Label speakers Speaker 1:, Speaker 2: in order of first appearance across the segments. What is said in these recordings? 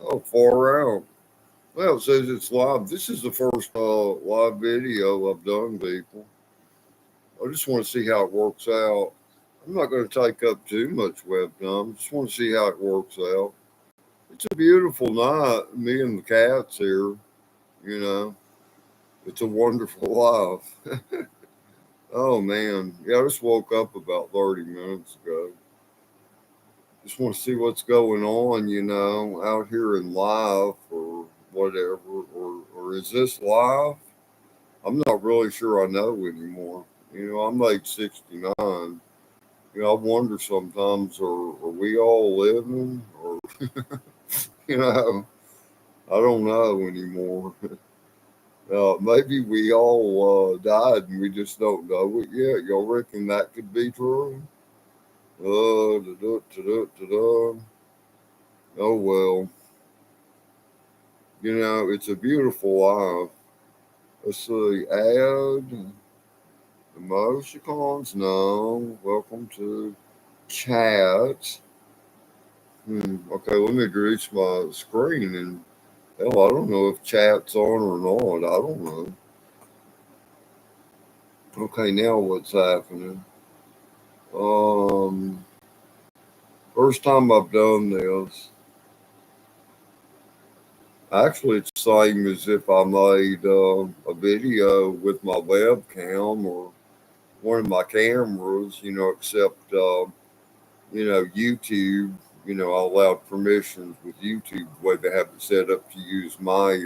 Speaker 1: Oh, far out. Well, it says it's live. This is the first live video I've done, people. I just want to see how it works out. I'm not going to take up too much web time. Just want to see how it works out. It's a beautiful night. Me and the cats here. You know, it's a wonderful life. Oh man, yeah. I just woke up about 30 minutes ago. Just want to see what's going on. Out here in live or whatever. Or is this live? I'm not really sure I know anymore. I'm age 69. I wonder sometimes, are we all living? Or, you know, I don't know anymore. Maybe we all died and we just don't know it yet. Y'all reckon that could be true? Da-da-da-da-da-da. Oh, well. It's a beautiful life. Let's see. Add emoticons. No. Welcome to chat. Okay, let me grease my screen and hell, I don't know if chat's on or not. I don't know. Okay, now what's happening? Um, First time I've done this. Actually, it's the same as if I made a video with my webcam or one of my cameras. Except YouTube. I allowed permissions with YouTube the way they have it set up to use my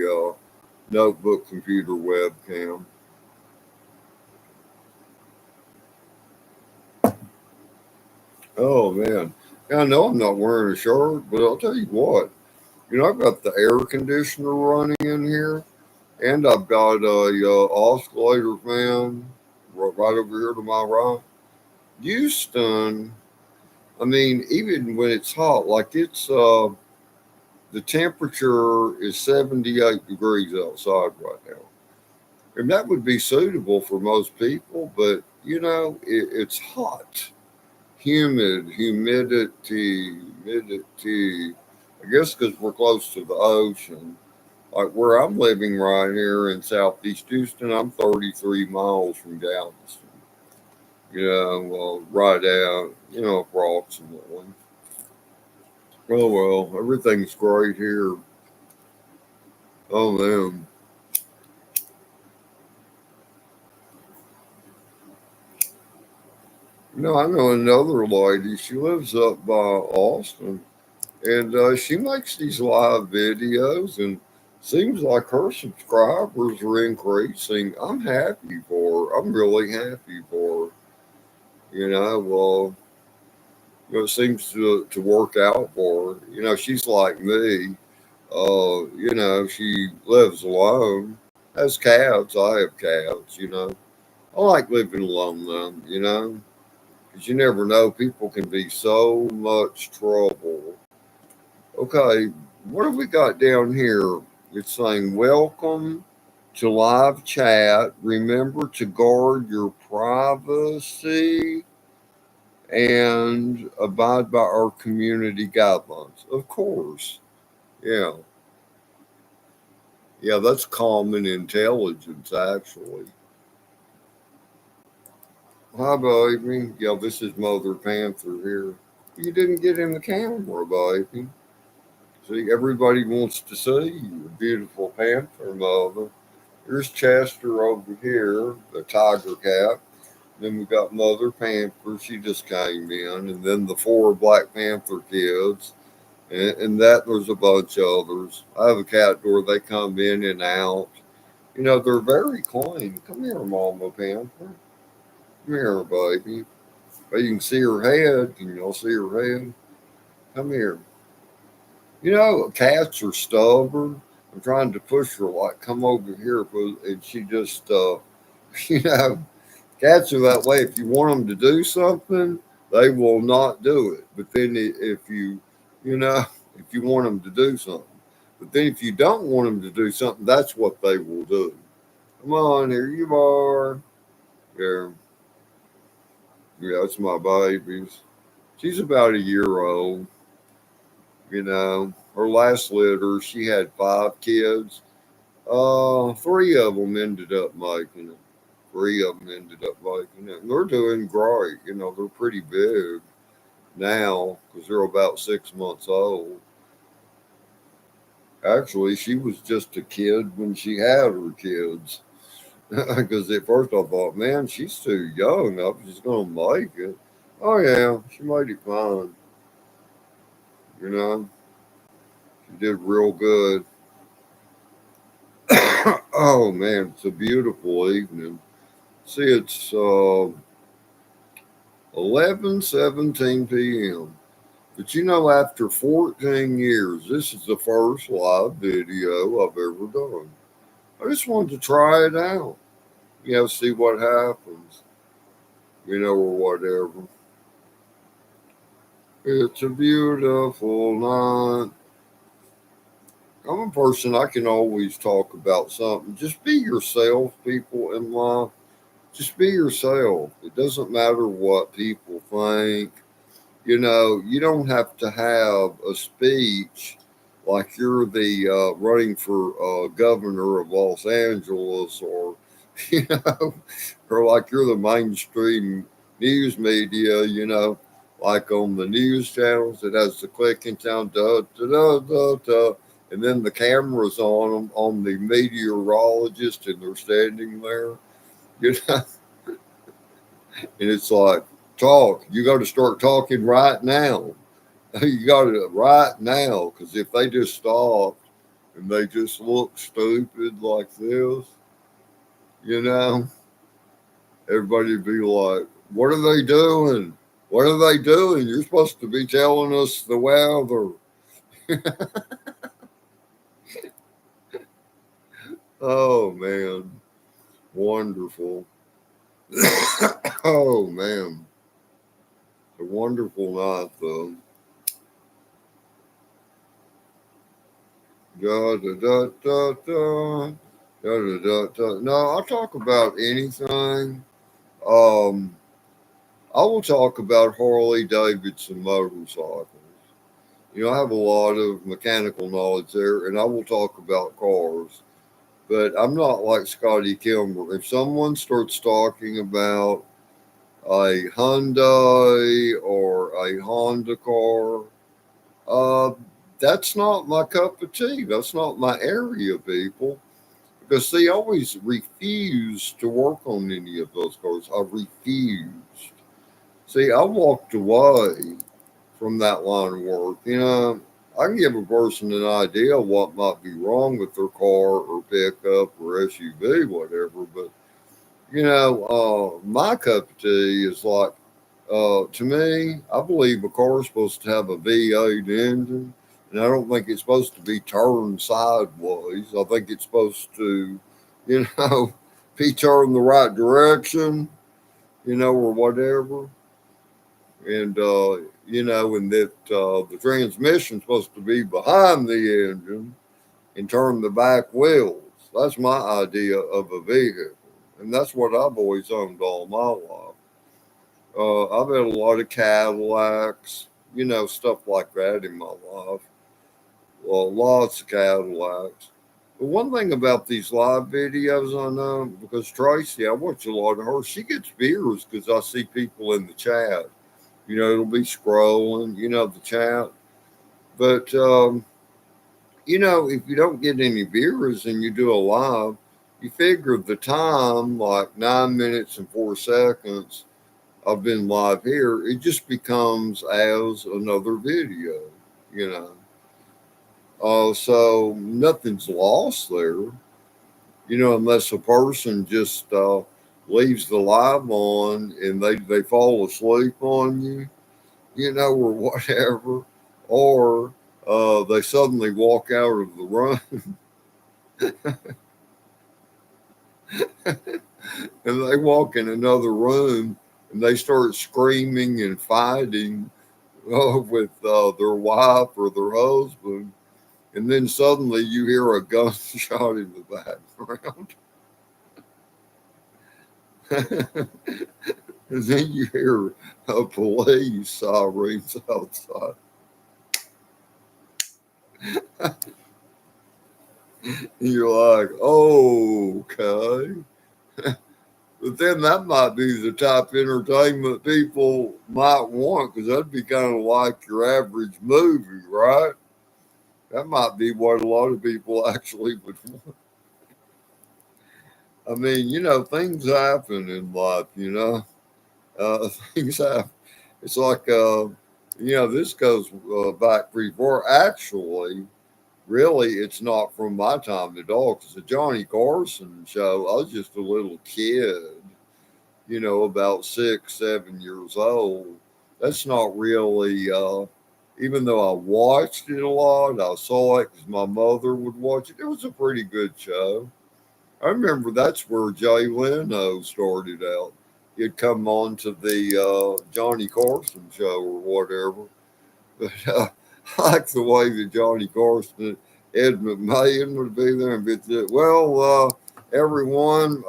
Speaker 1: notebook computer webcam. Oh man, yeah, I know I'm not wearing a shirt, but I'll tell you what. I've got the air conditioner running in here, and I've got a oscillator fan right over here to my right. Houston, I mean, even when it's hot, like the temperature is 78 degrees outside right now, and that would be suitable for most people, but it's hot. Humidity. I guess because we're close to the ocean. Like where I'm living right here in Southeast Houston, I'm 33 miles from Galveston. Right out, approximately. Oh well, everything's great here. Oh man. I know another lady. She lives up by Austin. And she makes these live videos, and seems like her subscribers are increasing. I'm happy for her. I'm really happy for her. Well, it seems to work out for her. She's like me. She lives alone. Has cats. I have cats. I like living alone though. Because you never know. People can be so much trouble. Okay, what have we got down here? It's saying, welcome to live chat. Remember to guard your privacy and abide by our community guidelines. Of course. Yeah. Yeah, that's common intelligence, actually. Hi, baby. Yeah, this is Mother Panther here. You didn't get in the camera, baby. See, everybody wants to see you, beautiful panther mother. Here's Chester over here, the tiger cat. Then we got Mother Panther, she just came in, and then the four Black Panther kids, and that there's a bunch of others. I have a cat door, they come in and out. They're very clean. Come here, Mama Panther. Come here, baby. But you can see her head. Can y'all see her head? Come here. Cats are stubborn. I'm trying to push her, like, come over here, and she just, you know, cats are that way. If you want them to do something, they will not do it. But then if you know, if you want them to do something, but then if you don't want them to do something, that's what they will do. Come on, here you are. Yeah, yeah, that's my babies. She's about a year old. Her last litter, she had 5 kids. 3 of them ended up making it. 3 of them ended up making it. And they're doing great. They're pretty big now because they're about 6 months old. Actually, she was just a kid when she had her kids. Because at first I thought, man, she's too young. I was just going to make it. Oh, yeah, she made it fine. You know, she did real good. Oh, man, it's a beautiful evening. See, it's 11:17 p.m. But after 14 years, this is the first live video I've ever done. I just wanted to try it out, see what happens, or whatever. It's a beautiful night. I'm a person, I can always talk about something. Just be yourself, people in life. Just be yourself. It doesn't matter what people think. You don't have to have a speech like you're the running for governor of Los Angeles, or you know, or like you're the mainstream news media. Like on the news channels, it has the clicking sound, da da da da da, and then the camera's on them on the meteorologist, and they're standing there. You know, and it's like, talk. You got to start talking right now. You got to right now, because if they just stop and they just look stupid like this, you know, everybody would be like, "What are they doing? What are they doing? You're supposed to be telling us the weather." Oh man, wonderful. Oh man, a wonderful night though. Da da da da da. Da, da, da, da. No, I'll talk about anything. Um, I will talk about Harley Davidson motorcycles. I have a lot of mechanical knowledge there, and I will talk about cars. But I'm not like Scotty Kilmer. If someone starts talking about a Hyundai or a Honda car, uh, that's not my cup of tea. That's not my area, people. Because they always refuse to work on any of those cars. I refused. See, I walked away from that line of work. I can give a person an idea of what might be wrong with their car or pickup or SUV, whatever. But my cup of tea is like, to me, I believe a car is supposed to have a V8 engine, and I don't think it's supposed to be turned sideways. I think it's supposed to, you know, be turned the right direction, or whatever. And and that the transmission's supposed to be behind the engine and turn the back wheels. That's my idea of a vehicle, and that's what I've always owned all my life. I've had a lot of Cadillacs, stuff like that in my life. Well, lots of Cadillacs. But one thing about these live videos, I know, because Tracy, I watch a lot of her. She gets viewers because I see people in the chat. It'll be scrolling, the chat. But, if you don't get any viewers and you do a live, you figure the time, like 9 minutes and 4 seconds, I've been live here, it just becomes as another video, you know. So nothing's lost there, unless a person just leaves the live on and they fall asleep on you, or whatever, or they suddenly walk out of the room and they walk in another room and they start screaming and fighting with their wife or their husband, and then suddenly you hear a gunshot in the background, and then you hear a police sirens outside. You're like, oh, okay. But then that might be the type of entertainment people might want because that'd be kind of like your average movie, right? That might be what a lot of people actually would want. I mean, things happen in life, things happen. It's like, this goes back pretty far. Actually, really, it's not from my time at all because the Johnny Carson show, I was just a little kid, about 6, 7 years old. That's not really, even though I watched it a lot, I saw it because my mother would watch it. It was a pretty good show. I remember that's where Jay Leno started out. He'd come on to the Johnny Carson show or whatever. But I like the way that Johnny Carson, Ed McMahon would be there and be there. Well, everyone,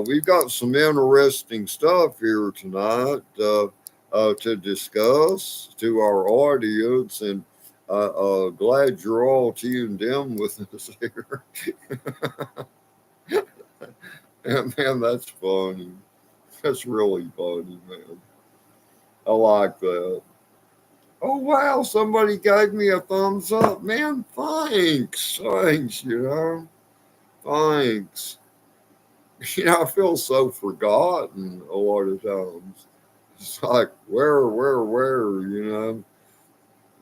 Speaker 1: we've got some interesting stuff here tonight to discuss to our audience, and glad you're all tuned in with us here. And man, that's funny. That's really funny, man. I like that. Oh wow, somebody gave me a thumbs up. Man, thanks. Thanks, Thanks. I feel so forgotten a lot of times. It's like where.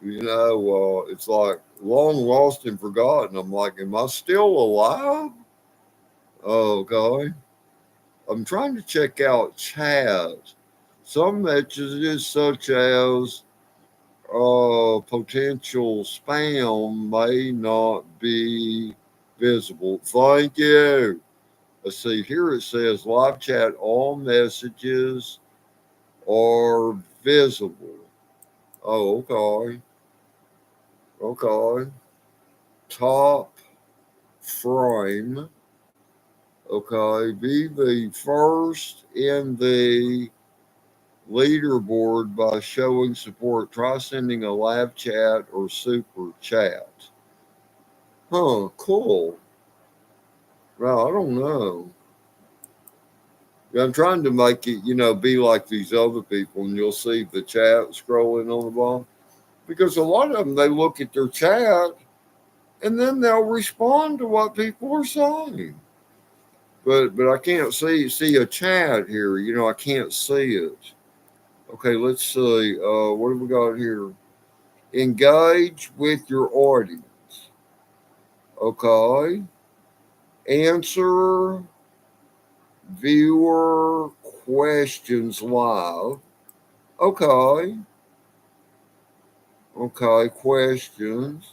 Speaker 1: It's like long lost and forgotten. I'm like, am I still alive? Oh, okay. I'm trying to check out chat. Some messages such as potential spam may not be visible. Thank you. Let's see, here it says live chat, all messages are visible. Oh, okay. Okay. Top frame. Okay. Be the first in the leaderboard by showing support. Try sending a live chat or super chat. Huh, cool. Well, I don't know. Yeah, I'm trying to make it, be like these other people, and you'll see the chat scrolling on the bottom. Because a lot of them, they look at their chat and then they'll respond to what people are saying. But I can't see a chat here. I can't see it. Okay, let's see. What have we got here? Engage with your audience. Okay. Answer viewer questions live. Okay. Okay. Questions.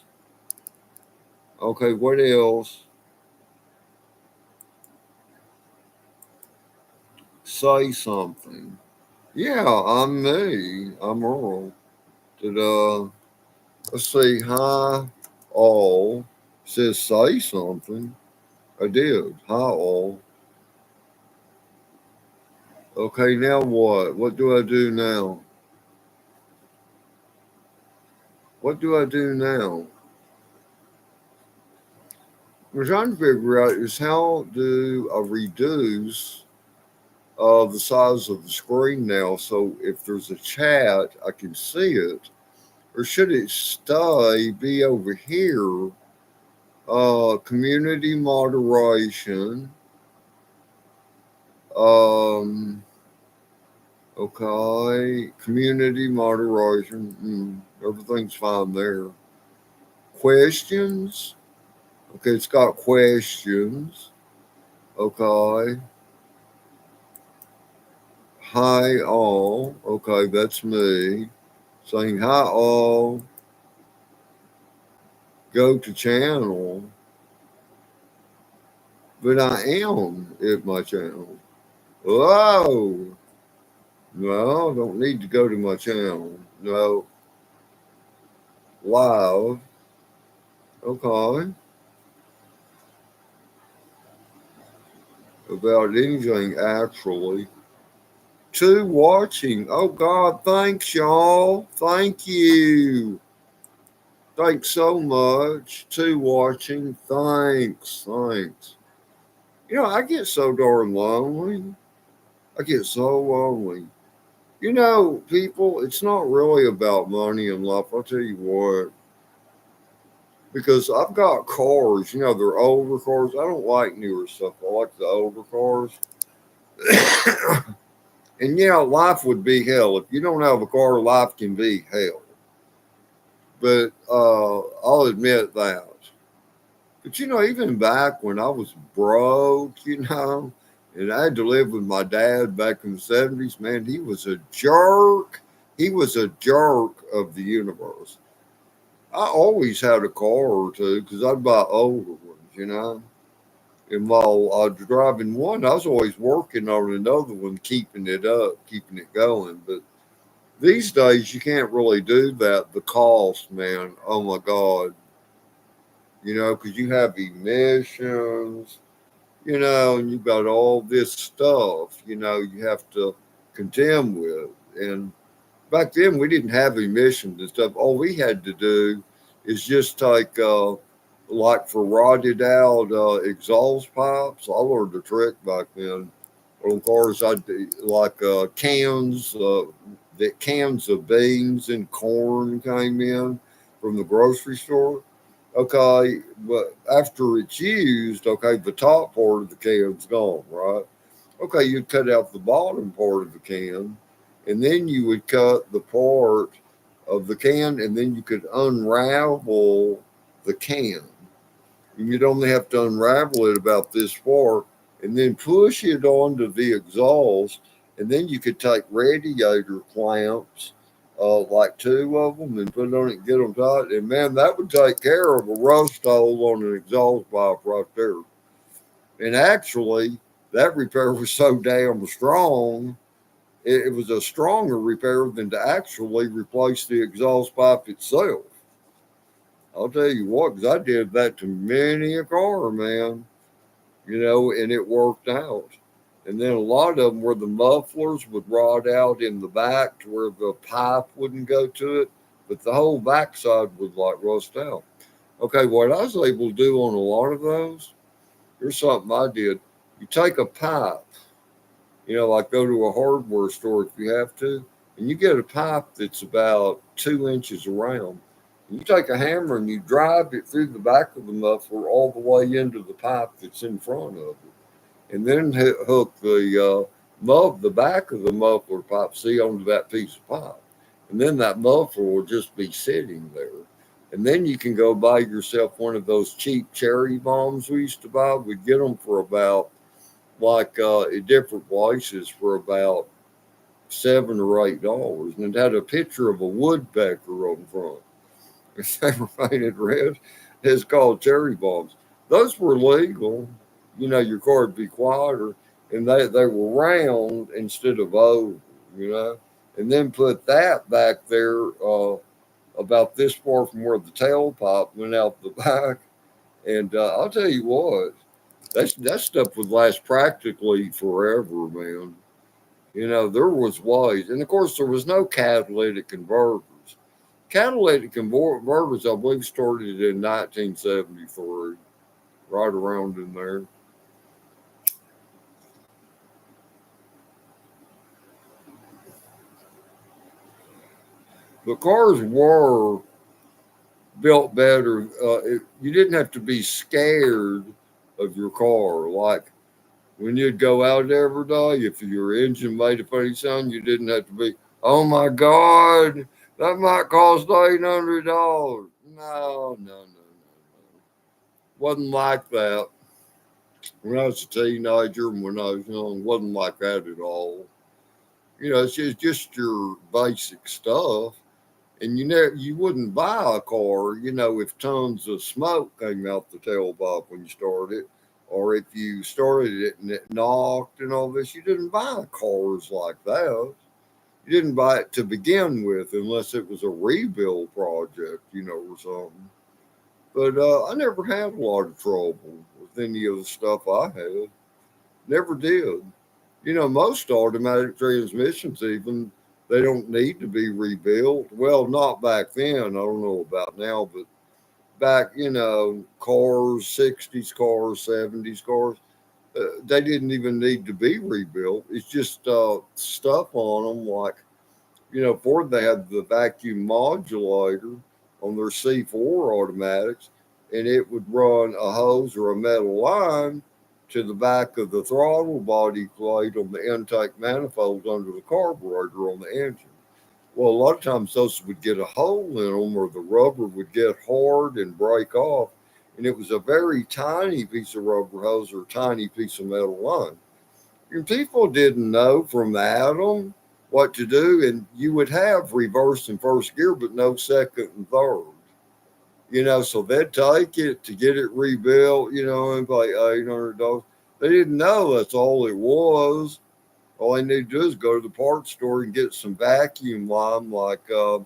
Speaker 1: Okay. What else? Say something. Yeah, I'm me. I'm Earl. Did let's see. Hi, all. Says say something. I did. Hi, all. Okay, now what? What do I do now? What do I do now? What I'm trying to figure out is how do I reduce the size of the screen now so if there's a chat, I can see it? Or should it be over here? Community moderation. Um, okay, community moderation. Everything's fine there. Questions. Okay, it's got questions. Okay. Hi all. Okay, that's me. Saying hi all. Go to channel. But I am at my channel. Whoa. No, don't need to go to my channel. No. Live. Okay. About anything actually. To watching. Oh God, thanks y'all. Thank you. Thanks so much to watching. Thanks. I get so darn lonely. I get so lonely. People, it's not really about money in life. I'll tell you what, because I've got cars, they're older cars. I don't like newer stuff. I like the older cars. And life would be hell. If you don't have a car, life can be hell. But I'll admit that. But even back when I was broke, and I had to live with my dad back in the 70s, man, he was a jerk. He was a jerk of the universe. I always had a car or two because I'd buy older ones. And while I was driving one, I was always working on another one, keeping it up, keeping it going. But these days, you can't really do that. The cost, man, oh my God, because you have emissions, and you've got all this stuff, you have to contend with. And back then, we didn't have emissions and stuff. All we had to do is just take, like for rotted out exhaust pipes. I learned a trick back then. On cars, I'd do like cans of beans and corn came in from the grocery store. Okay, but after it's used, okay, the top part of the can's gone, right? Okay, you'd cut out the bottom part of the can, and then you would cut the part of the can, and then you could unravel the can. And you'd only have to unravel it about this far, and then push it onto the exhaust, and then you could take radiator clamps, like two of them, and put it on it and get them tight. And man, that would take care of a rust hole on an exhaust pipe right there. And actually, that repair was so damn strong, it was a stronger repair than to actually replace the exhaust pipe itself. I'll tell you what, because I did that to many a car, man, and it worked out. And then a lot of them where the mufflers would rot out in the back to where the pipe wouldn't go to it, but the whole backside would like rust out. Okay, what I was able to do on a lot of those, here's something I did. You take a pipe, like go to a hardware store if you have to, and you get a pipe that's about 2 inches around. You take a hammer and you drive it through the back of the muffler all the way into the pipe that's in front of it, and then hook the back of the muffler pipe C onto that piece of pipe, and then that muffler will just be sitting there. And then you can go buy yourself one of those cheap cherry bombs we used to buy. We'd get them for about like at different places for about $7 or $8, and it had a picture of a woodpecker on front. If they were painted red, it's called cherry bombs. Those were legal. Your car would be quieter, and they were round instead of oval, you know. And then put that back there about this far from where the tailpipe went out the back. And I'll tell you what, that stuff would last practically forever, man. There was ways, and of course there was no catalytic converters. Catalytic converters, I believe, started in 1973, right around in there. The cars were built better. You didn't have to be scared of your car. Like when you'd go out every day, if your engine made a funny sound, you didn't have to be, oh my God, that might cost $800. No. Wasn't like that. When I was a teenager and when I was young, wasn't like that at all. It's just your basic stuff. And you wouldn't buy a car, if tons of smoke came out the tailpipe when you started, or if you started it and it knocked and all this. You didn't buy cars like that. You didn't buy it to begin with unless it was a rebuild project, or something. But I never had a lot of trouble with any of the stuff I had. Never did. Most automatic transmissions even They don't need to be rebuilt. Well, not back then. I don't know about now, but back, cars, 60s cars, 70s cars, they didn't even need to be rebuilt. It's just stuff on them. Like, Ford, they had the vacuum modulator on their C4 automatics, and it would run a hose or a metal line to the back of the throttle body plate on the intake manifolds under the carburetor on the engine. Well, a lot of times those would get a hole in them, or the rubber would get hard and break off. And it was a very tiny piece of rubber hose or a tiny piece of metal line. And people didn't know from Adam what to do, and you would have reverse and first gear, but no second and third. So they'd take it to get it rebuilt, and like $800. They didn't know that's all it was. All they need to do is go to the parts store and get some vacuum line, like the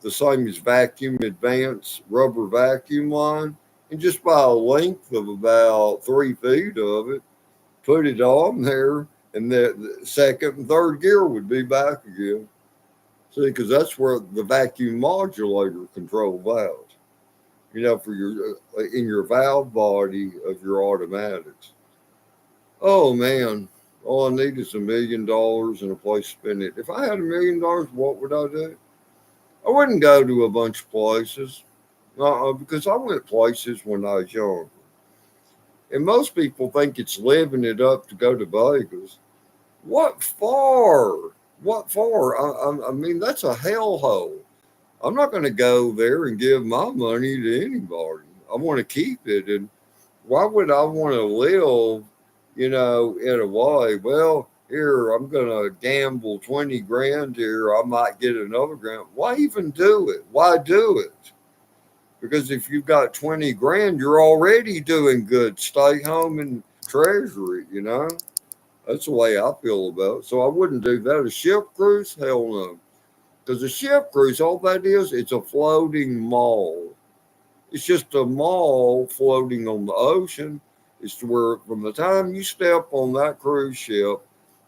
Speaker 1: same as Vacuum Advance rubber vacuum line, and just buy a length of about 3 feet of it, put it on there, and the second and third gear would be back again. See, because that's where the vacuum modulator control valves, for your in your valve body of your automatics. Oh man, all I need is $1 million and a place to spend it. If I had $1 million, what would I do? I wouldn't go to a bunch of places, because I went places when I was young. And most people think it's living it up to go to Vegas. What for? What for? I mean, that's a hellhole. I'm not going to go there and give my money to anybody. I want to keep it. And why would I want to live, in a way? Well, here, I'm going to gamble 20 grand here. I might get another grand. Why even do it? Why do it? Because if you've got 20 grand, you're already doing good. Stay home and treasure it. That's the way I feel about it. So I wouldn't do that. A ship cruise? Hell no. Because a ship cruise, all that is, it's a floating mall. It's just a mall floating on the ocean. It's to where from the time you step on that cruise ship,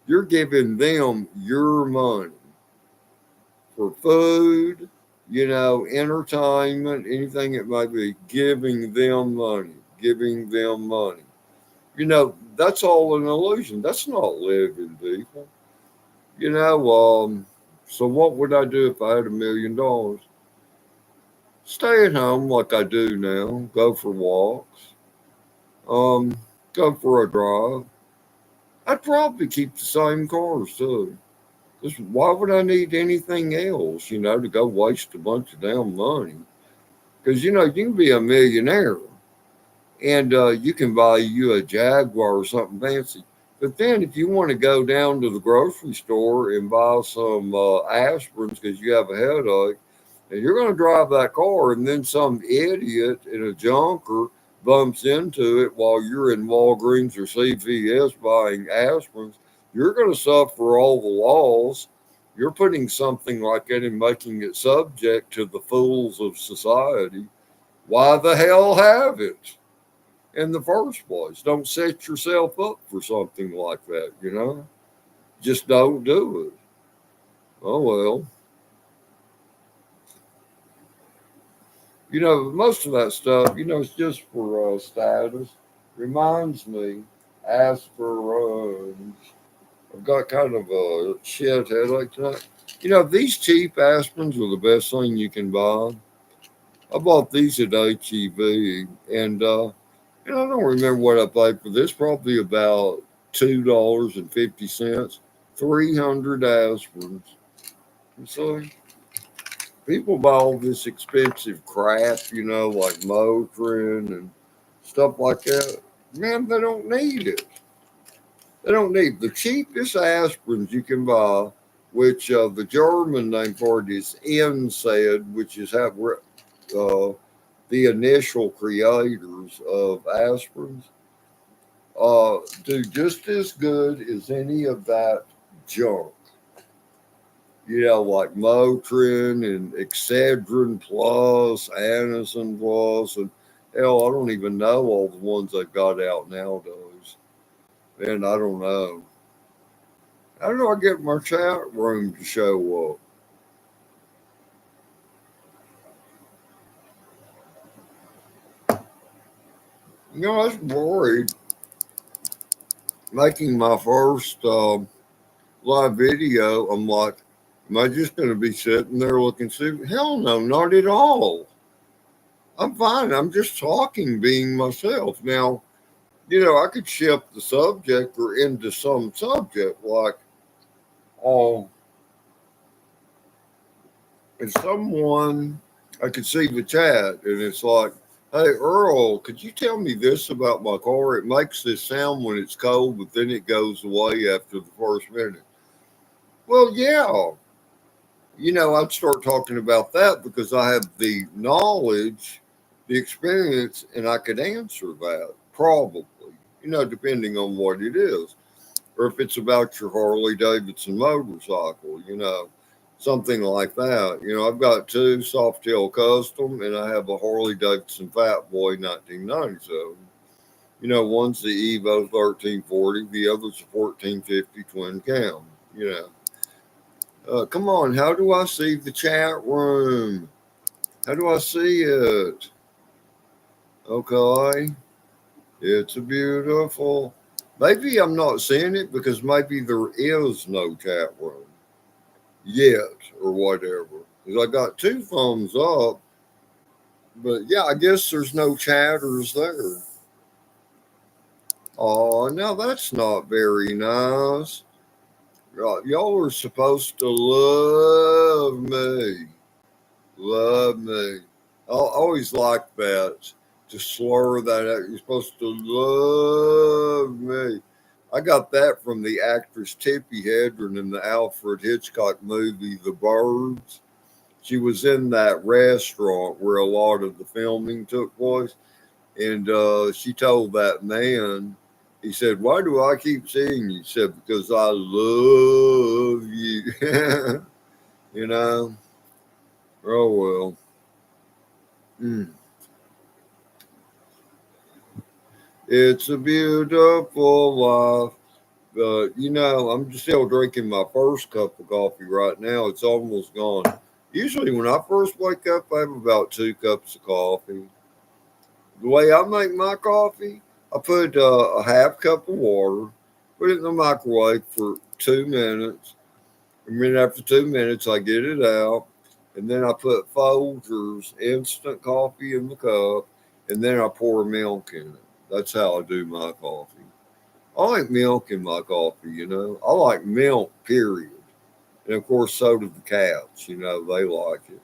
Speaker 1: you're giving them your money for food, entertainment, anything it might be, giving them money, giving them money. That's all an illusion. That's not living, people. So what would I do if I had $1 million? Stay at home like I do now. Go for walks. Um, Go for a drive. I'd probably keep the same cars too. 'Cause why would I need anything else? To go waste a bunch of damn money. Because you can be a millionaire and you can buy you a Jaguar or something fancy. But then, if you want to go down to the grocery store and buy some aspirins because you have a headache, and you're going to drive that car, and then some idiot in a junker bumps into it while you're in Walgreens or CVS buying aspirins, you're going to suffer all the laws. You're putting something like that and making it subject to the fools of society. Why the hell have it in the first place? Don't set yourself up for something like that. Just don't do it. Oh well. Most of that stuff, it's just for status. Reminds me, aspirins. I've got kind of a shit headache tonight. These cheap aspirins are the best thing you can buy. I bought these at HEB, and I don't remember what I paid for this. Probably about $2.50. 300 aspirins. So people buy all this expensive crap, like Motrin and stuff like that. Man, they don't need it. They don't need the cheapest aspirins you can buy, which the German name for it is NSAID, which is the initial creators of aspirins, do just as good as any of that junk. Like Motrin and Excedrin Plus, Anacin Plus, and hell, I don't even know all the ones they've got out nowadays. Man, I don't know. How do I get my chat room to show up? I was worried making my first live video. I'm like, am I just going to be sitting there looking stupid? Hell no, not at all. I'm fine. I'm just talking, being myself. Now, I could shift the subject or into some subject like, oh, if someone, I could see the chat and it's like, hey, Earl, could you tell me this about my car? It makes this sound when it's cold, but then it goes away after the first minute. Well, yeah, I'd start talking about that because I have the knowledge, the experience, and I could answer that probably, depending on what it is. Or if it's about your Harley Davidson motorcycle, something like that. I've got two Softail Custom and I have a Harley Davidson Fat Boy 1997. One's the Evo 1340, the other's a 1450 twin cam. You know, Come on, how do I see the chat room? How do I see it? Okay, it's a beautiful. Maybe I'm not seeing it because maybe there is no chat room yet or whatever. Because I got two thumbs up, but yeah, I guess there's no chatters there. Oh, now that's not very nice. Y'all are supposed to love me. Love me. I always like that. To slur that out. You're supposed to love me. I got that from the actress Tippi Hedren in the Alfred Hitchcock movie The Birds. She was in that restaurant where a lot of the filming took place. And she told that man, he said, why do I keep seeing you? He said, because I love you. you know? Oh, well. Mm. It's a beautiful life. But, I'm just still drinking my first cup of coffee right now. It's almost gone. Usually, when I first wake up, I have about 2 cups of coffee. The way I make my coffee, I put a half cup of water, put it in the microwave for 2 minutes. And then after 2 minutes, I get it out. And then I put Folgers instant coffee in the cup. And then I pour milk in it. That's how I do my coffee. I like milk in my coffee. I like milk, period. And of course, so do the cats. They like it.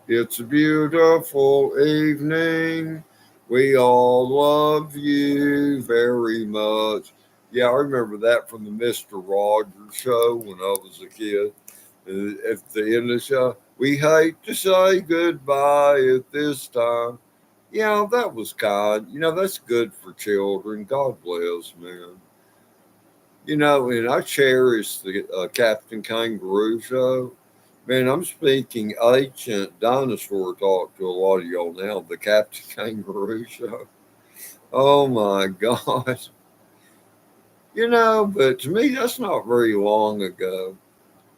Speaker 1: It's a beautiful evening. We all love you very much. Yeah, I remember that from the Mr. Rogers show when I was a kid. At the end of the show, we hate to say goodbye at this time. Yeah, that was kind. That's good for children. God bless, man. And I cherish the Captain Kangaroo show. Man, I'm speaking ancient dinosaur talk to a lot of y'all now. The Captain Kangaroo show. Oh my God. But to me, that's not very long ago.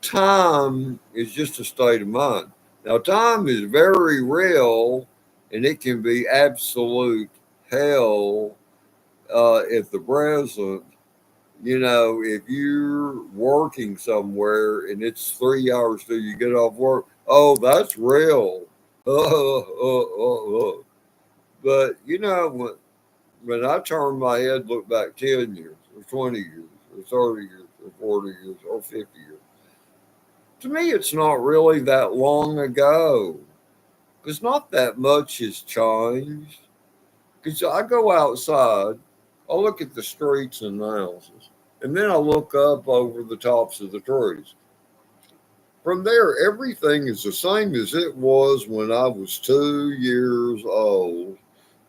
Speaker 1: Time is just a state of mind. Now, time is very real and it can be absolute hell at the present. If you're working somewhere and it's 3 hours till you get off work, oh, that's real. But when I turn my head, look back 10 years, or 20 years, or 30 years, or 40 years, or 50 years, to me, it's not really that long ago. Because not that much has changed. Because I go outside, I look at the streets and the houses, and then I look up over the tops of the trees. From there, everything is the same as it was when I was 2 years old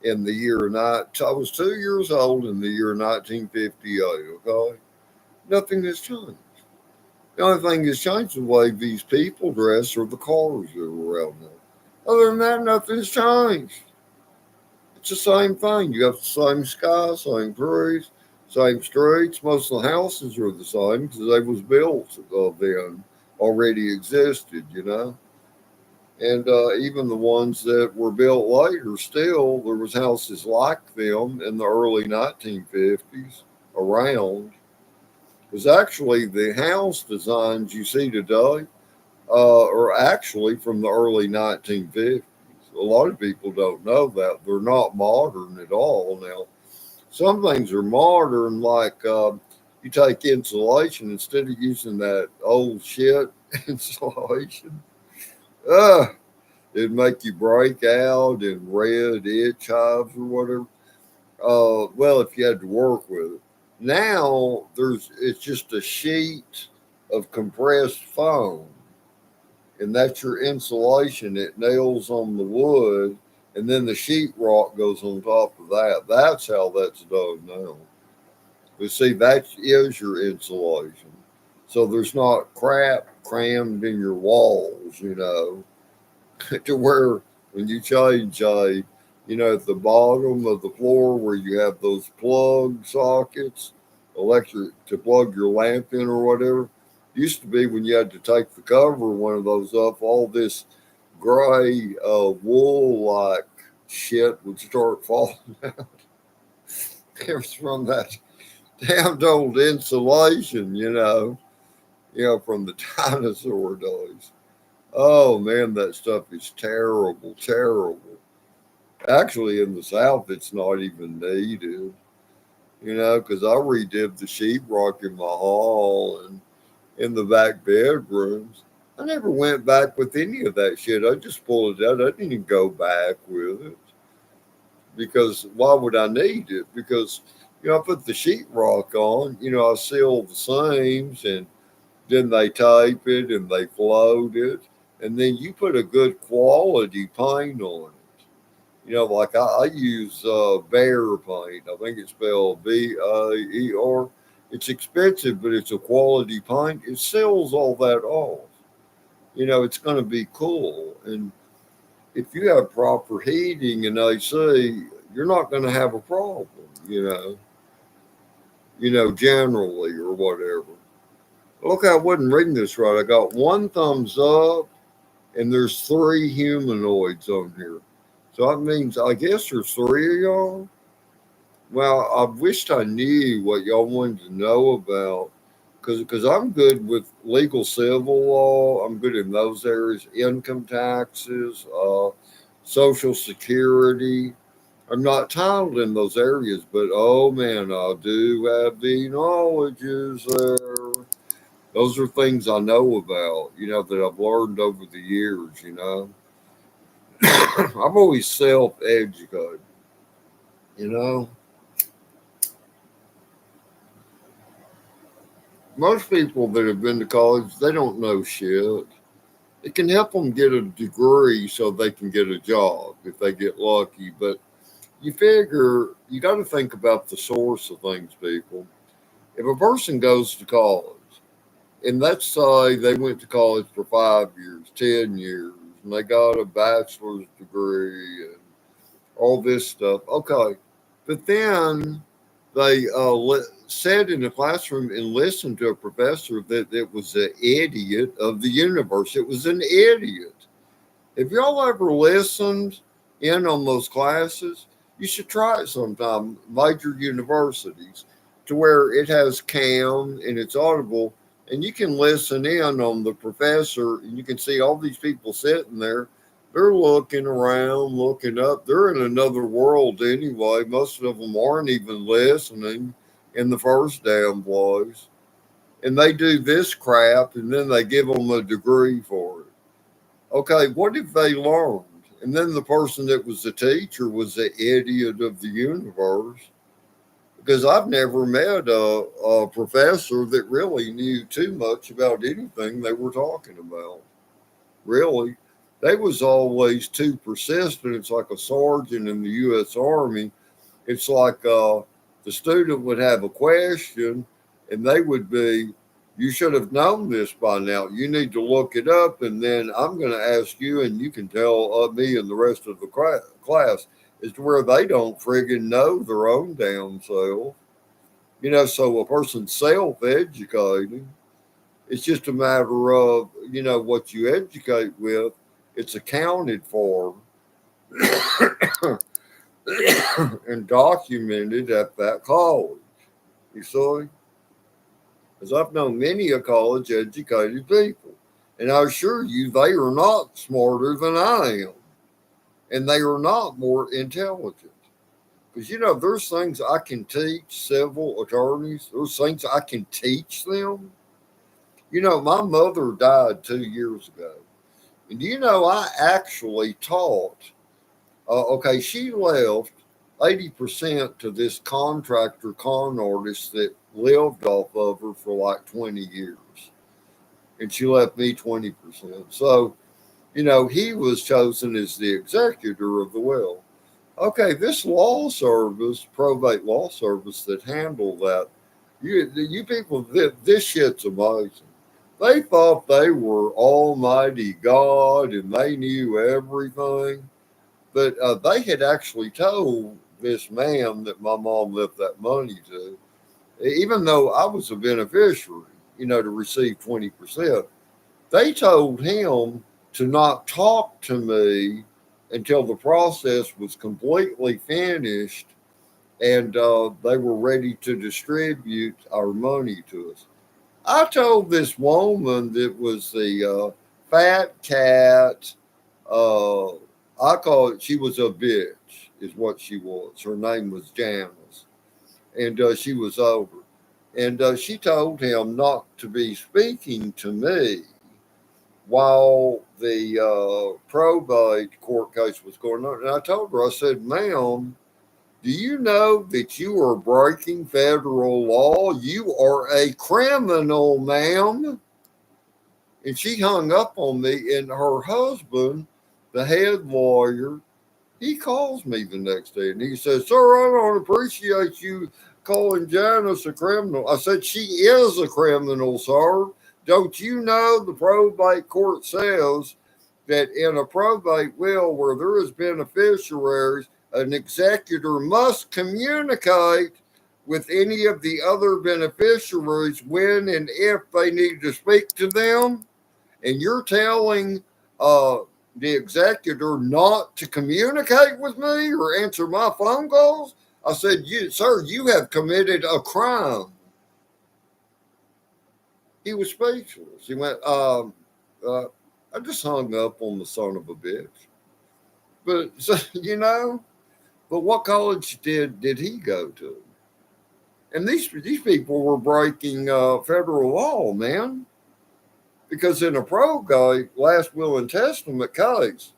Speaker 1: in the year I was 2 years old in the year 1958. Okay, nothing has changed. The only thing that's changed is the way these people dress or the cars that are around them. Other than that, nothing's changed. It's the same thing. You got the same sky, same trees, Same streets. Most of the houses are the same because they was built then, already existed, you know. And even the ones that were built later, still there was houses like them in the early 1950s around. Because actually, the house designs you see today are actually from the early 1950s. A lot of people don't know that. They're not modern at all now. Some things are modern, like you take insulation instead of using that old shit insulation. Uh, it'd make you break out in red itch hives or whatever. Well, if you had to work with it. Now it's just a sheet of compressed foam, and that's your insulation. It nails on the wood, and then the sheetrock goes on top of that. That's how that's done now. But see, that is your insulation. So there's not crap crammed in your walls, to where when you change at the bottom of the floor where you have those plug sockets, electric to plug your lamp in or whatever. Used to be when you had to take the cover of one of those up, all this gray wool like shit would start falling out. It was from that damned old insulation, from the dinosaur days. Oh man, that stuff is terrible, terrible. Actually, in the South, it's not even needed, because I redid the sheetrock in my hall and in the back bedrooms. I never went back with any of that shit. I just pulled it out. I didn't even go back with it because why would I need it? Because, I put the sheetrock on, I seal the seams and then they tape it and they float it. And then you put a good quality paint on it. Like I use Bear paint. I think it's spelled Baer. It's expensive, but it's a quality paint. It seals all that off. It's going to be cool. And if you have proper heating and AC, you're not going to have a problem. Generally or whatever. Look, I wasn't reading this right. I got one thumbs up, and there's three humanoids on here. So that means I guess there's three of y'all. Well, I wished I knew what y'all wanted to know about, because I'm good with legal civil law. I'm good in those areas, income taxes, social security. I'm not titled in those areas, but oh man, I do have the knowledges there. Those are things I know about, that I've learned over the years. I'm always self educated, you know. Most people that have been to college, they don't know shit. It can help them get a degree so they can get a job if they get lucky. But you figure you got to think about the source of things, people. If a person goes to college, and let's say they went to college for 5 years, 10 years, and they got a bachelor's degree and all this stuff. Okay. But then they sat in the classroom and listened to a professor that was the idiot of the universe. It was an idiot. If y'all ever listened in on those classes, you should try it sometime. Major universities to where it has cam and it's audible, and you can listen in on the professor, and you can see all these people sitting there. They're looking around, looking up. They're in another world anyway. Most of them aren't even listening in the first damn place. And they do this crap, and then they give them a degree for it. Okay, what if they learned? And then the person that was the teacher was the idiot of the universe. Because I've never met a professor that really knew too much about anything they were talking about. Really. They was always too persistent. It's like a sergeant in the U.S. Army. It's like the student would have a question and they would be, you should have known this by now. You need to look it up, and then I'm going to ask you, and you can tell me and the rest of the class, as to where they don't friggin' know their own damn self. So a person's self-educating. It's just a matter of, what you educate with, it's accounted for and documented at that college. You see? Because I've known many a college educated people. And I assure you, they are not smarter than I am. And they are not more intelligent. Because, there's things I can teach civil attorneys, there's things I can teach them. My mother died 2 years ago. And I actually taught, okay, she left 80% to this contractor con artist that lived off of her for like 20 years. And she left me 20%. So, he was chosen as the executor of the will. Okay, this law service, probate law service that handled that, you people, this shit's amazing. They thought they were Almighty God and they knew everything. But they had actually told this man that my mom left that money to, even though I was a beneficiary, to receive 20%, they told him to not talk to me until the process was completely finished and they were ready to distribute our money to us. I told this woman that was the fat cat. Uh, I call it, she was a bitch, is what she was. Her name was Janice. And she was over. And she told him not to be speaking to me while the probate court case was going on. And I told her, I said, ma'am, do you know that you are breaking federal law? You are a criminal, ma'am. And she hung up on me, and her husband, the head lawyer, he calls me the next day and he says, sir, I don't appreciate you calling Janice a criminal. I said, she is a criminal, sir. Don't you know the probate court says that in a probate will where there is beneficiaries, an executor must communicate with any of the other beneficiaries when and if they need to speak to them? And you're telling uh, the executor not to communicate with me or answer my phone calls? I said, sir, you have committed a crime. He was speechless. He went, I just hung up on the son of a bitch. But, so, but what college did he go to? And these people were breaking federal law, man. Because in a probate, last will and testament case,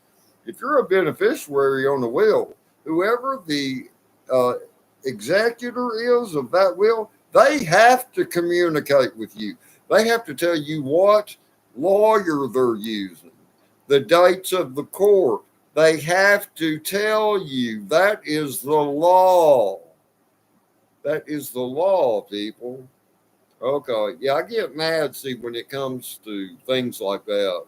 Speaker 1: if you're a beneficiary on a will, whoever the uh, executor is of that will, they have to communicate with you. They have to tell you what lawyer they're using, the dates of the court. They have to tell you. That is the law. That is the law, people. Okay. Yeah, I get mad, see, when it comes to things like that.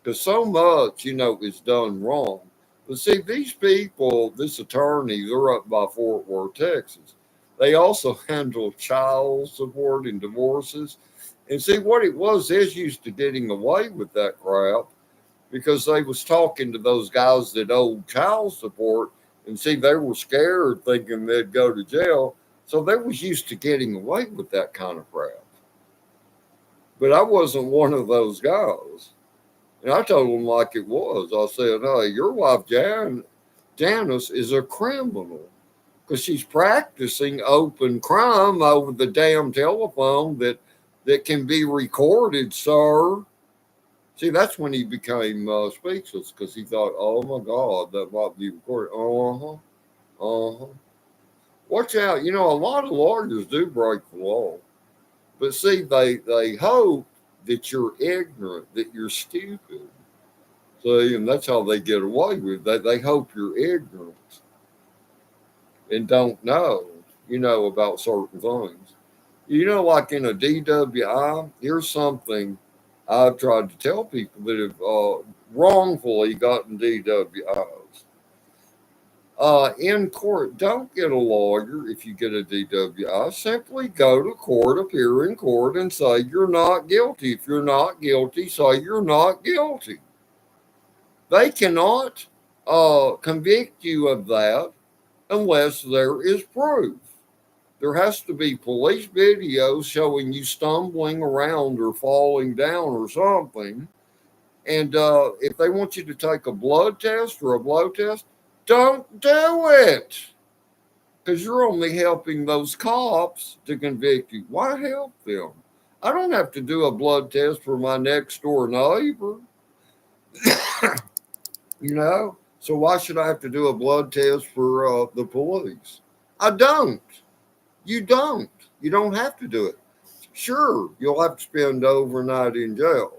Speaker 1: Because so much, is done wrong. But see, these people, this attorney, they're up by Fort Worth, Texas. They also handle child support and divorces. And see, what it was, they're used to getting away with that crap because they was talking to those guys that owed child support. And see, they were scared thinking they'd go to jail. So they was used to getting away with that kind of crap. But I wasn't one of those guys. And I told him like it was. I said, hey, your wife, Janice, is a criminal because she's practicing open crime over the damn telephone that can be recorded, sir. See, that's when he became speechless because he thought, oh my God, that might be recorded. Uh huh. Uh huh. Watch out. A lot of lawyers do break the law. But see, they hope that you're ignorant, that you're stupid. See, and that's how they get away with it. They hope you're ignorant and don't know, about certain things. Like in a DWI, here's something I've tried to tell people that have wrongfully gotten DWIs. In court, don't get a lawyer if you get a DWI. Simply go to court, appear in court, and say you're not guilty. If you're not guilty, say you're not guilty. They cannot convict you of that unless there is proof. There has to be police videos showing you stumbling around or falling down or something. And if they want you to take a blood test or a blow test, don't do it because you're only helping those cops to convict you. Why help them? I don't have to do a blood test for my next door neighbor, you know? So why should I have to do a blood test for the police? I don't. You don't. You don't have to do it. Sure, you'll have to spend overnight in jail,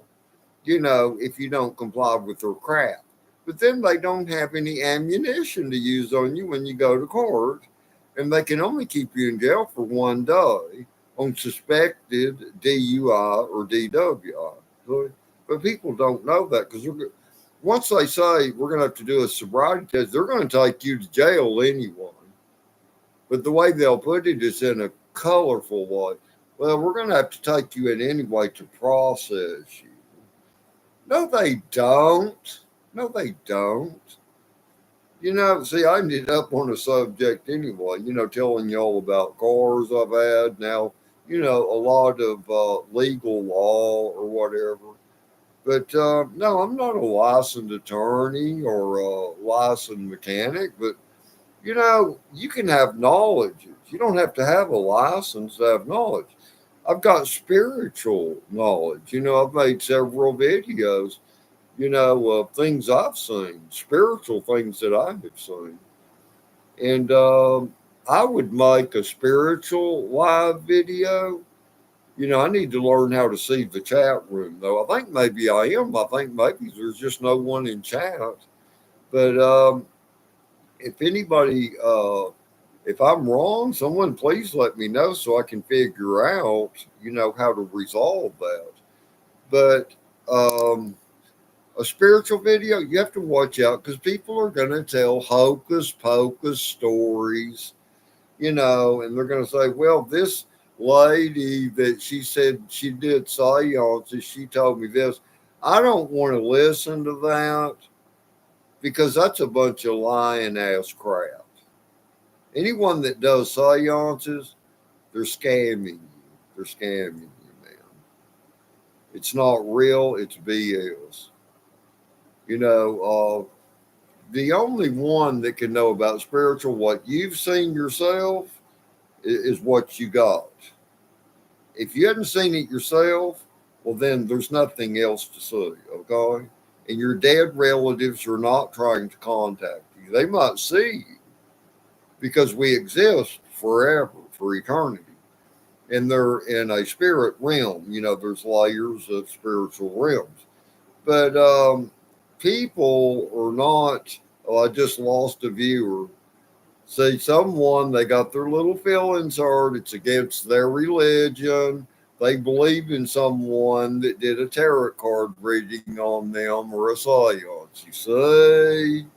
Speaker 1: if you don't comply with their crap. But then they don't have any ammunition to use on you when you go to court, and they can only keep you in jail for 1 day on suspected DUI or DWI. But people don't know that because once they say we're going to have to do a sobriety test, they're going to take you to jail anyway. But the way they'll put it is in a colorful way. Well, we're going to have to take you in anyway to process you. No, they don't. No, they don't. See, I ended up on a subject anyway, telling y'all about cars I've had. Now, a lot of legal law or whatever. But no, I'm not a licensed attorney or a licensed mechanic, but you can have knowledge. You don't have to have a license to have knowledge. I've got spiritual knowledge. I've made several videos, of things I've seen, spiritual things that I have seen. And I would make a spiritual live video. I need to learn how to see the chat room, though. I think maybe I am. I think maybe there's just no one in chat. But if anybody, if I'm wrong, someone please let me know so I can figure out, how to resolve that. But a spiritual video, you have to watch out because people are going to tell hocus pocus stories, and they're going to say, well, this lady that she said she did seances, she told me this. I don't want to listen to that because that's a bunch of lying ass crap. Anyone that does seances, they're scamming you. They're scamming you, man. It's not real, it's BS. The only one that can know about spiritual, what you've seen yourself, is what you got. If you hadn't seen it yourself, well, then there's nothing else to see, okay? And your dead relatives are not trying to contact you. They might see you because we exist forever, for eternity. And they're in a spirit realm. There's layers of spiritual realms. But people are not, I just lost a viewer. See, someone, they got their little feelings hurt. It's against their religion. They believe in someone that did a tarot card reading on them or a seance. You see?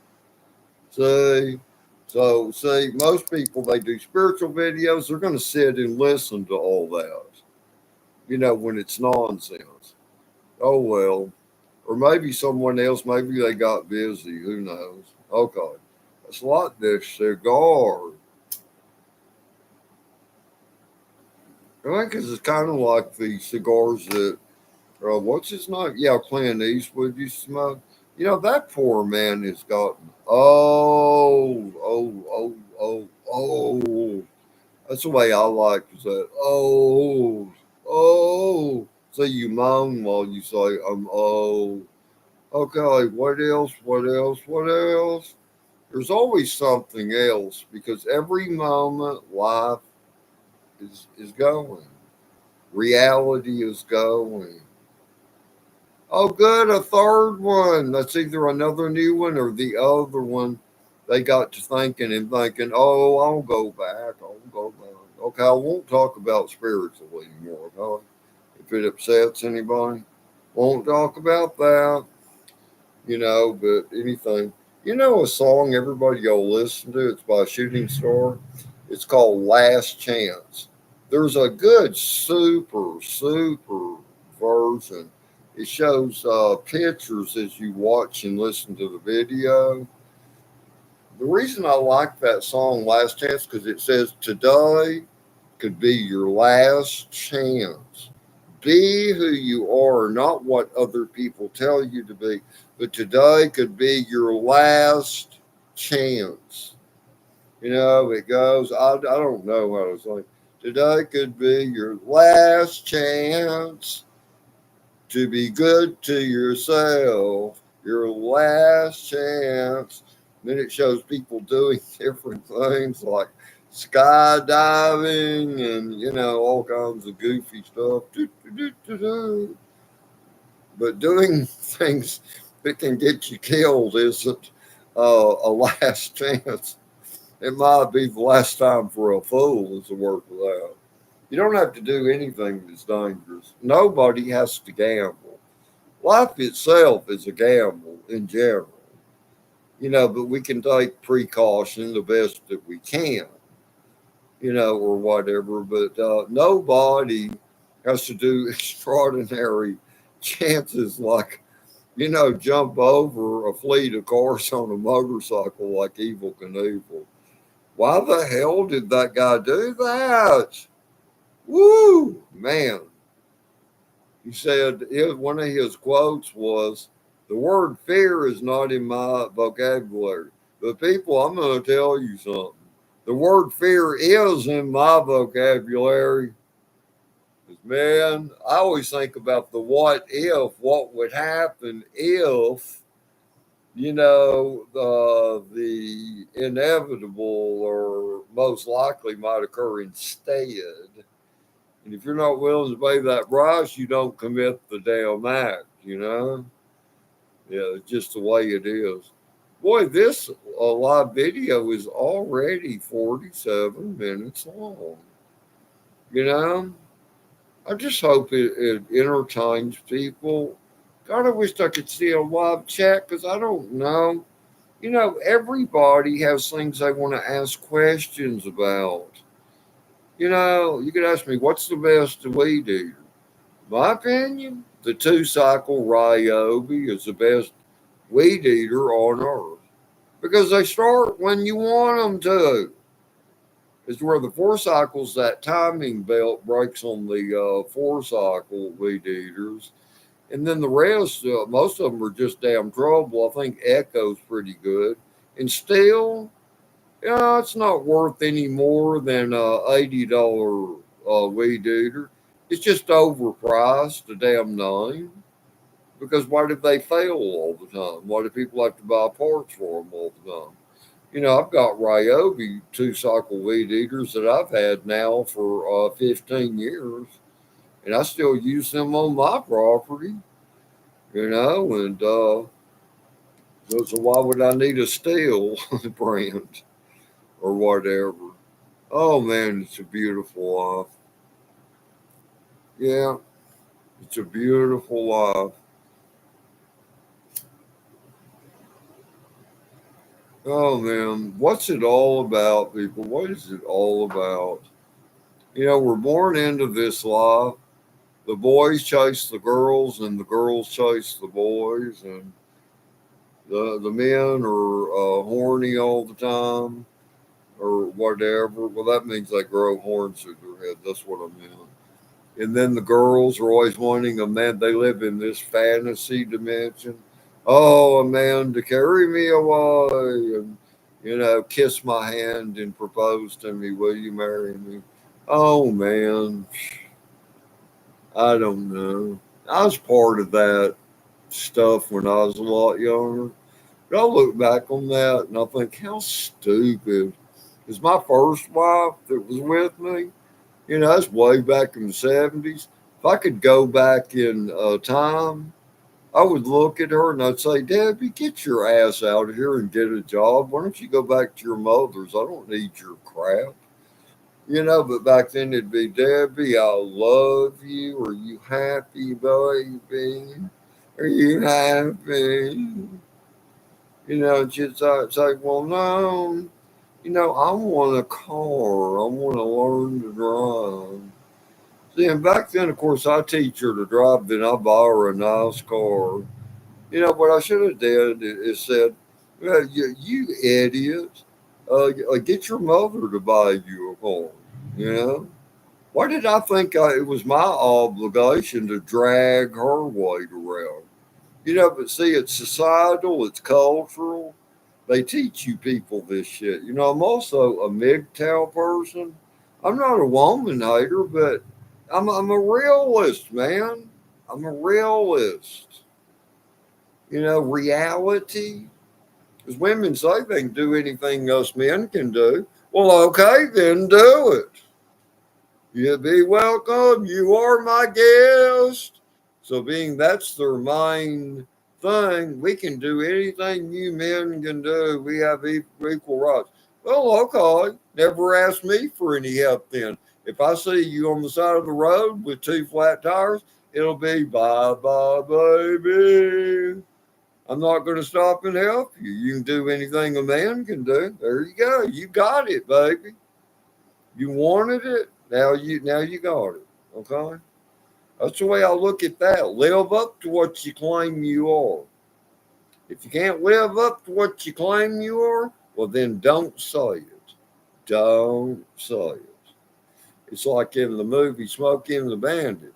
Speaker 1: See? So, see, most people, they do spiritual videos, they're going to sit and listen to all that, when it's nonsense. Oh, well. Or maybe someone else, maybe they got busy. Who knows? Okay. It's like this cigar. I think it's kind of like the cigars that, what's his name? Yeah, Clint Eastwood used to smoke. That poor man has gotten old, old, old, old, old. That's the way I like to say it. Old, old. So you moan while you say, I'm old. Okay, what else? What else? What else? There's always something else because every moment life is going. Reality is going. Oh, good, a third one. That's either another new one or the other one. They got to thinking and thinking, oh, I'll go back. I'll go back. Okay, I won't talk about spiritual anymore. Okay? If it upsets anybody, won't talk about that. But anything. You know a song everybody go listen to? It's by Shooting Star. It's called Last Chance. There's a good super version. It shows pictures as you watch and listen to the video. The reason I like that song Last Chance because it says today could be your last chance. Be who you are, not what other people tell you to be. But today could be your last chance. You know, it goes, I don't know how to say. Today could be your last chance to be good to yourself. Your last chance. Then it shows people doing different things like skydiving and all kinds of goofy stuff. But doing things that can get you killed isn't a last chance. It might be the last time for a fool is the word for that. You don't have to do anything that's dangerous. Nobody has to gamble. Life itself is a gamble in general, but we can take precaution the best that we can, or whatever. But nobody has to do extraordinary chances like, jump over a fleet of cars on a motorcycle like Evil Knievel. Why the hell did that guy do that? Woo, man. He said one of his quotes was, "The word fear is not in my vocabulary." But people, I'm going to tell you something. The word fear is in my vocabulary. 'Cause, man, I always think about the what would happen if, the inevitable or most likely might occur instead. And if you're not willing to pay that price, you don't commit the damn act. Yeah, it's just the way it is. Boy, this live video is already 47 minutes long. You know, I just hope it entertains people. God, I wish I could see a live chat because I don't know. Everybody has things they want to ask questions about. You could ask me, what's the best weed eater? My opinion, the two cycle Ryobi is the best weed eater on earth because they start when you want them to. It's where the four cycles, that timing belt breaks on the four cycle weed eaters. And then the rest, most of them are just damn trouble. I think Echo's pretty good. And still, it's not worth any more than $80 weed eater. It's just overpriced, a damn name. Because why did they fail all the time? Why do people have to buy parts for them all the time? I've got Ryobi two cycle weed eaters that I've had now for 15 years, and I still use them on my property, and so why would I need a steel brand or whatever? Oh man, it's a beautiful life. Yeah, it's a beautiful life. Oh man, what's it all about, people? What is it all about? We're born into this life. The boys chase the girls, and the girls chase the boys, and the men are horny all the time, or whatever. Well, that means they grow horns in their head. That's what I meant. And then the girls are always wanting a man. They live in this fantasy dimension. Oh, a man to carry me away and, kiss my hand and propose to me. Will you marry me? Oh, man. I don't know. I was part of that stuff when I was a lot younger. But I look back on that and I think, how stupid. Because my first wife that was with me, that's way back in the 70s. If I could go back in time, I would look at her and I'd say, Debbie, get your ass out of here and get a job. Why don't you go back to your mother's? I don't need your crap. But back then it'd be, Debbie, I love you. Are you happy, baby? Are you happy? And she'd say, well, no, I want a car. I want to learn to drive. See, and back then, of course, I teach her to drive, then I buy her a nice car. What I should have did is said, well, you idiot, get your mother to buy you a car. You know? Why did I think it was my obligation to drag her weight around? But see, it's societal, it's cultural. They teach you people this shit. I'm also a MGTOW person. I'm not a woman hater, but I'm a realist, man. I'm a realist. Reality. Because women say they can do anything us men can do. Well, okay, then do it. You be welcome. You are my guest. So, being that's their main thing, we can do anything you men can do. We have equal rights. Well, okay. Never ask me for any help then. If I see you on the side of the road with two flat tires, it'll be bye bye, baby. I'm not going to stop and help you. You can do anything a man can do. There you go. You got it, baby. You wanted it. Now you got it. Okay. That's the way I look at that. Live up to what you claim you are. If you can't live up to what you claim you are, well then don't say it. Don't say it. It's like in the movie Smokey and the Bandit.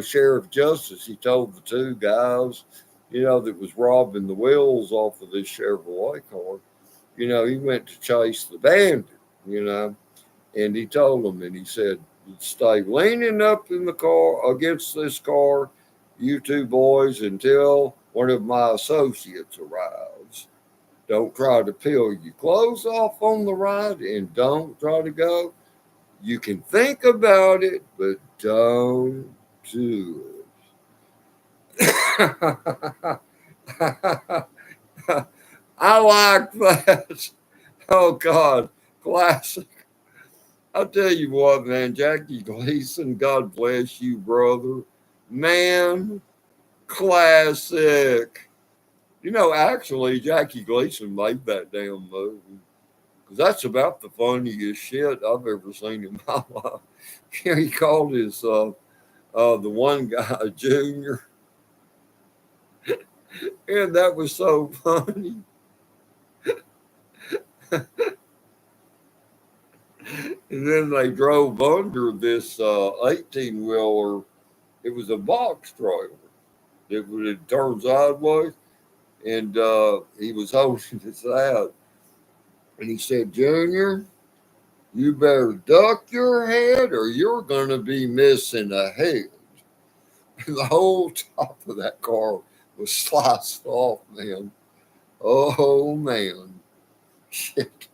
Speaker 1: Sheriff Justice, he told the two guys, that was robbing the wheels off of this Chevrolet car, he went to chase the bandit, you know, and he told them, and he said, stay leaning up in the car against this car, you two boys, until one of my associates arrives. Don't try to peel your clothes off on the ride and don't try to go. You can think about it, but don't do it. I like that. Oh God, classic. I'll tell you what, man, Jackie Gleason, God bless you, brother. Man, classic. Actually, Jackie Gleason made that damn movie. Because that's about the funniest shit I've ever seen in my life. He called the one guy Junior, and that was so funny. And then they drove under this 18 wheeler. It was a box trailer. It would turn sideways, and he was holding his out. And he said, Junior, you better duck your head or you're going to be missing a head. And the whole top of that car was sliced off, man. Oh, man. Shit.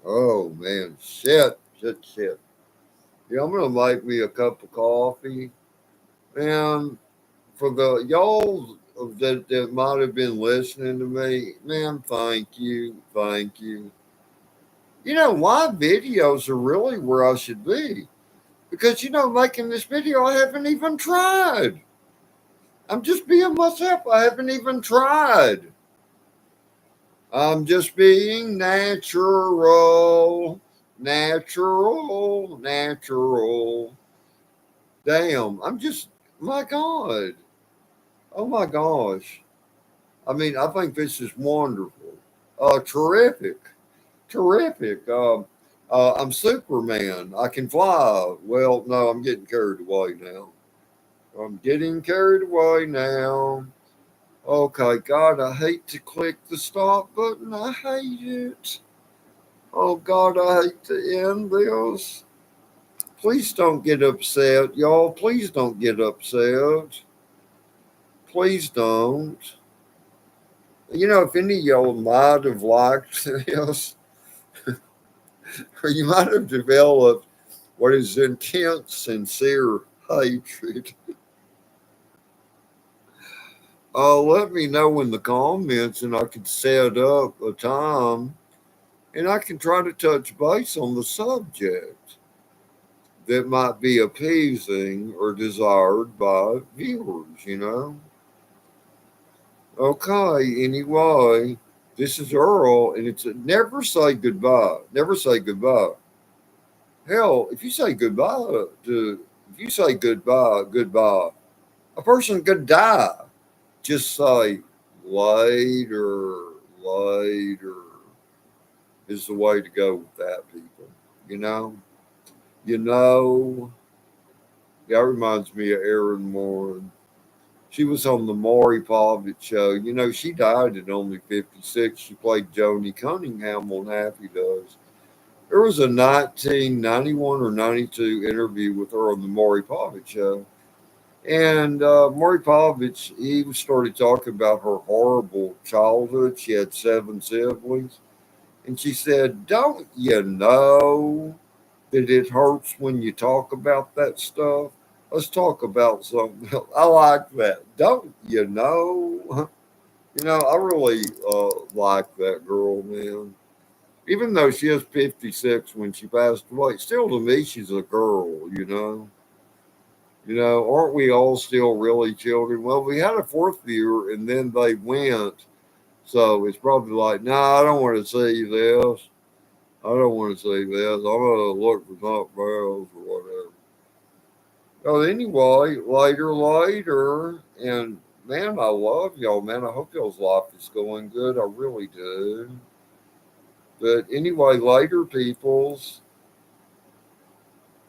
Speaker 1: Oh, man. Shit. Yeah, I'm going to make me a cup of coffee. And for the y'all that might have been listening to me, man, thank you. Thank you. My videos are really where I should be. Because, making this video, I haven't even tried. I'm just being myself. I haven't even tried. I'm just being natural. Natural. Damn. My God. Oh my gosh. I mean, I think this is wonderful. Terrific. Terrific. I'm Superman. I can fly. Well, no, I'm getting carried away now. I'm getting carried away now. Okay, God, I hate to click the stop button. I hate it. Oh, God, I hate to end this. Please don't get upset, y'all. Please don't get upset. Please don't. If any of y'all might have liked this, or you might have developed what is intense, sincere hatred, let me know in the comments and I can set up a time and I can try to touch base on the subject. that might be appeasing or desired by viewers. Okay, anyway, this is Earl, and it's a never say goodbye. Never say goodbye. Hell, if you say goodbye, a person could die. Just say later, later is the way to go with that, people. You know, you know, that reminds me of Erin Moore. She was on the Maury Povich show. She died at only 56. She played Joni Cunningham on Happy Days. There was a 1991 or 92 interview with her on the Maury Povich show. And Maury Povich, he started talking about her horrible childhood. She had 7 siblings. And she said, "Don't you know that it hurts when you talk about that stuff? Let's talk about something else." I like that. Don't you know? I really like that girl, man. Even though she is 56 when she passed away, still to me, she's a girl. Aren't we all still really children? Well, we had a fourth viewer and then they went. So it's probably like, nah, I don't want to see this. I don't want to see this. I'm going to look for something else or whatever. Well, anyway, later. And man, I love y'all, man. I hope y'all's life is going good. I really do. But anyway, later, peoples.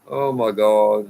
Speaker 1: Oh my God.